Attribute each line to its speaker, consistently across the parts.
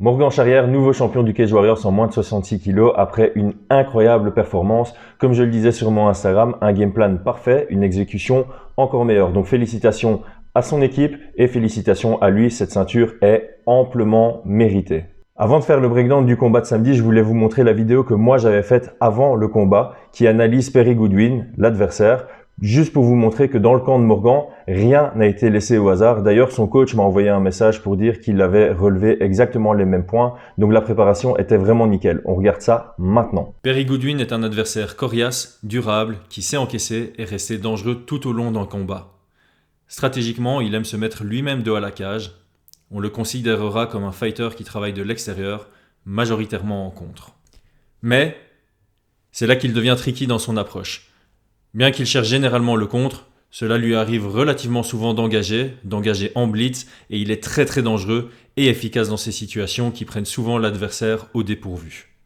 Speaker 1: Morgan Charrière, nouveau champion du Cage Warriors en moins de 66 kg après une incroyable performance. Comme je le disais sur mon Instagram, un game plan parfait, une exécution encore meilleure. Donc félicitations à son équipe et félicitations à lui, cette ceinture est amplement méritée. Avant de faire le breakdown du combat de samedi, je voulais vous montrer la vidéo que moi j'avais faite avant le combat qui analyse Perry Goodwin, l'adversaire. Juste pour vous montrer que dans le camp de Morgan, rien n'a été laissé au hasard. D'ailleurs, son coach m'a envoyé un message pour dire qu'il avait relevé exactement les mêmes points. Donc la préparation était vraiment nickel. On regarde ça maintenant.
Speaker 2: Perry Goodwin est un adversaire coriace, durable, qui sait encaisser et rester dangereux tout au long d'un combat. Stratégiquement, il aime se mettre lui-même dos à la cage. On le considérera comme un fighter qui travaille de l'extérieur, majoritairement en contre. Mais c'est là qu'il devient tricky dans son approche. Bien qu'il cherche généralement le contre, cela lui arrive relativement souvent d'engager en blitz et il est très dangereux et efficace dans ces situations qui prennent souvent l'adversaire au dépourvu.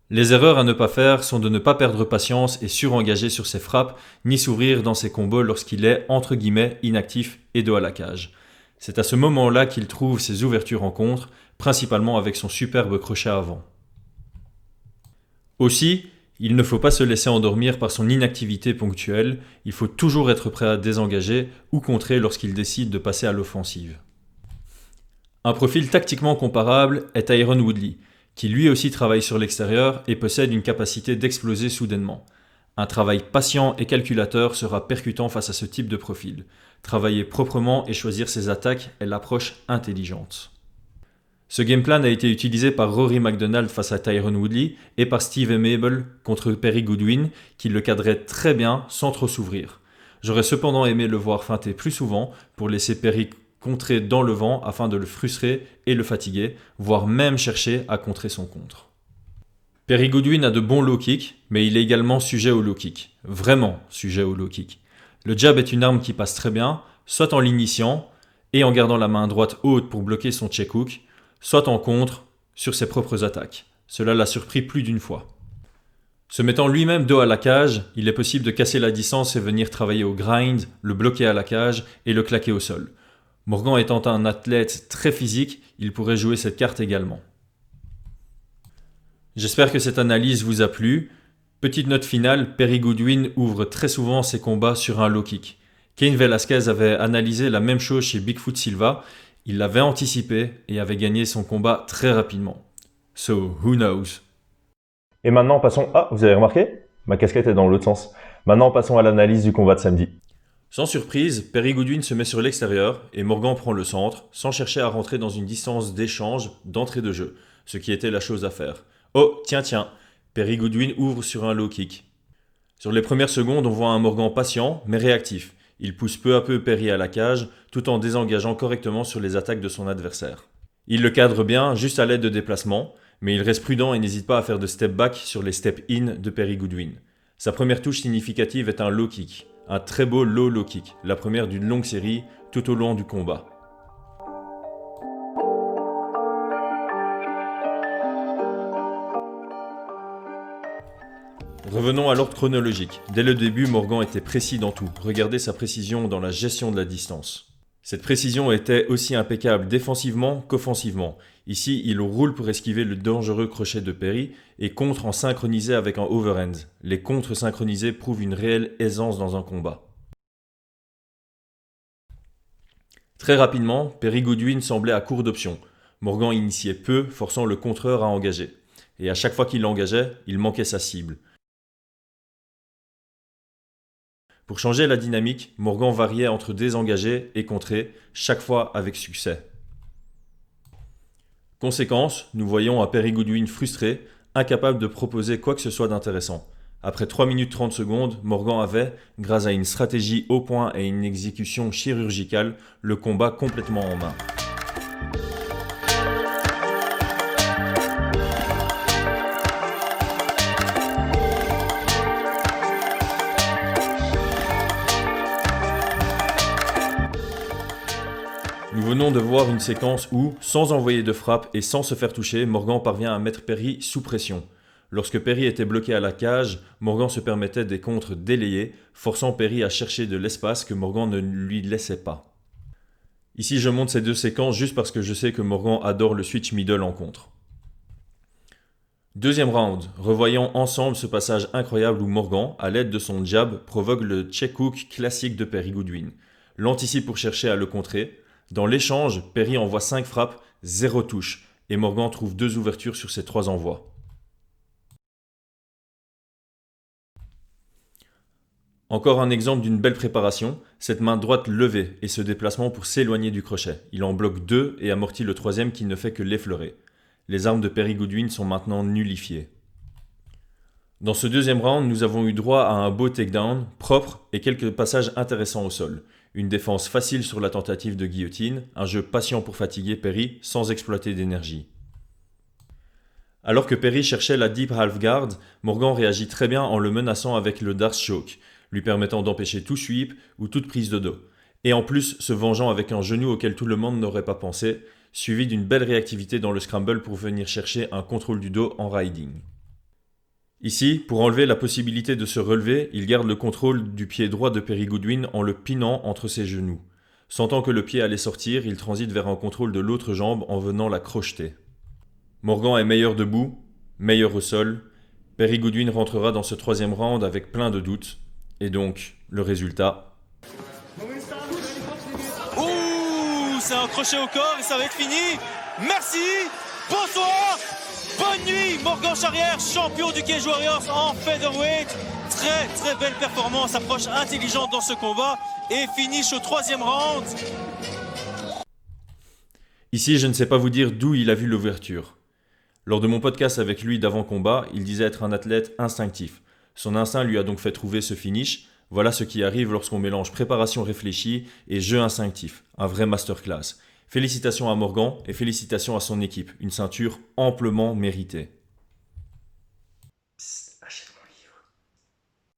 Speaker 2: Les erreurs à ne pas faire sont de ne pas perdre patience et surengager sur ses frappes, ni s'ouvrir dans ses combos lorsqu'il est entre guillemets inactif et dos à la cage. C'est à ce moment-là qu'il trouve ses ouvertures en contre, principalement avec son superbe crochet avant. Aussi, il ne faut pas se laisser endormir par son inactivité ponctuelle, il faut toujours être prêt à désengager ou contrer lorsqu'il décide de passer à l'offensive. Un profil tactiquement comparable est Tyron Woodley, qui lui aussi travaille sur l'extérieur et possède une capacité d'exploser soudainement. Un travail patient et calculateur sera percutant face à ce type de profil. Travailler proprement et choisir ses attaques est l'approche intelligente. Ce game plan a été utilisé par Rory McDonald face à Tyron Woodley et par Steve Mabel contre Perry Goodwin qui le cadrait très bien sans trop s'ouvrir. J'aurais cependant aimé le voir feinter plus souvent pour laisser Perry contrer dans le vent afin de le frustrer et le fatiguer, voire même chercher à contrer son contre. Perry Goodwin a de bons low kicks, mais il est également sujet au low kick. Vraiment sujet au low kick. Le jab est une arme qui passe très bien, soit en l'initiant et en gardant la main droite haute pour bloquer son check hook, soit en contre sur ses propres attaques. Cela l'a surpris plus d'une fois. Se mettant lui-même dos à la cage, il est possible de casser la distance et venir travailler au grind, le bloquer à la cage et le claquer au sol. Morgan étant un athlète très physique, il pourrait jouer cette carte également. J'espère que cette analyse vous a plu. Petite note finale, Perry Goodwin ouvre très souvent ses combats sur un low kick. Cain Velasquez avait analysé la même chose chez Bigfoot Silva. Il l'avait anticipé et avait gagné son combat très rapidement. So, who knows?
Speaker 1: Et maintenant, passons... Ah, vous avez remarqué? Ma casquette est dans l'autre sens. Maintenant, passons à l'analyse du combat de samedi.
Speaker 2: Sans surprise, Perry Goodwin se met sur l'extérieur et Morgan prend le centre, sans chercher à rentrer dans une distance d'échange, d'entrée de jeu, ce qui était la chose à faire. Oh, tiens, Perry Goodwin ouvre sur un low kick. Sur les premières secondes, on voit un Morgan patient, mais réactif. Il pousse peu à peu Perry à la cage, tout en désengageant correctement sur les attaques de son adversaire. Il le cadre bien, juste à l'aide de déplacements, mais il reste prudent et n'hésite pas à faire de step back sur les step in de Perry Goodwin. Sa première touche significative est un low kick, un très beau low kick, la première d'une longue série tout au long du combat. Revenons à l'ordre chronologique. Dès le début, Morgan était précis dans tout. Regardez sa précision dans la gestion de la distance. Cette précision était aussi impeccable défensivement qu'offensivement. Ici, il roule pour esquiver le dangereux crochet de Perry et contre en synchronisé avec un overhand. Les contres synchronisés prouvent une réelle aisance dans un combat. Très rapidement, Perry Goodwin semblait à court d'options. Morgan initiait peu, forçant le contreur à engager. Et à chaque fois qu'il l'engageait, il manquait sa cible. Pour changer la dynamique, Morgan variait entre désengager et contrer, chaque fois avec succès. Conséquence, nous voyons un Perry Goodwin frustré, incapable de proposer quoi que ce soit d'intéressant. Après 3 minutes 30 secondes, Morgan avait, grâce à une stratégie au point et une exécution chirurgicale, le combat complètement en main. Nous venons de voir une séquence où, sans envoyer de frappe et sans se faire toucher, Morgan parvient à mettre Perry sous pression. Lorsque Perry était bloqué à la cage, Morgan se permettait des contres délayés, forçant Perry à chercher de l'espace que Morgan ne lui laissait pas. Ici, je monte ces deux séquences juste parce que je sais que Morgan adore le switch middle en contre. Deuxième round, revoyons ensemble ce passage incroyable où Morgan, à l'aide de son jab, provoque le check hook classique de Perry Goodwin. L'anticipe pour chercher à le contrer. Dans l'échange, Perry envoie 5 frappes, 0 touche, et Morgan trouve 2 ouvertures sur ses 3 envois. Encore un exemple d'une belle préparation, cette main droite levée et ce déplacement pour s'éloigner du crochet. Il en bloque 2 et amortit le troisième qui ne fait que l'effleurer. Les armes de Perry Goodwin sont maintenant nullifiées. Dans ce deuxième round, nous avons eu droit à un beau takedown, propre et quelques passages intéressants au sol. Une défense facile sur la tentative de guillotine, un jeu patient pour fatiguer Perry sans exploiter d'énergie. Alors que Perry cherchait la deep half guard, Morgan réagit très bien en le menaçant avec le Darce Choke, lui permettant d'empêcher tout sweep ou toute prise de dos. Et en plus, se vengeant avec un genou auquel tout le monde n'aurait pas pensé, suivi d'une belle réactivité dans le scramble pour venir chercher un contrôle du dos en riding. Ici, pour enlever la possibilité de se relever, il garde le contrôle du pied droit de Perry Goodwin en le pinant entre ses genoux. Sentant que le pied allait sortir, il transite vers un contrôle de l'autre jambe en venant la crocheter. Morgan est meilleur debout, meilleur au sol. Perry Goodwin rentrera dans ce troisième round avec plein de doutes. Et donc, le résultat...
Speaker 3: C'est un crochet au corps et ça va être fini. Merci, bonsoir, bonne nuit. Morgan Charrière, champion du Cage Warriors en featherweight. Très belle performance, approche intelligente dans ce combat et finish au troisième round.
Speaker 2: Ici, je ne sais pas vous dire d'où il a vu l'ouverture. Lors de mon podcast avec lui d'avant-combat, il disait être un athlète instinctif. Son instinct lui a donc fait trouver ce finish. Voilà ce qui arrive lorsqu'on mélange préparation réfléchie et jeu instinctif, un vrai masterclass. Félicitations à Morgan et félicitations à son équipe, une ceinture amplement méritée.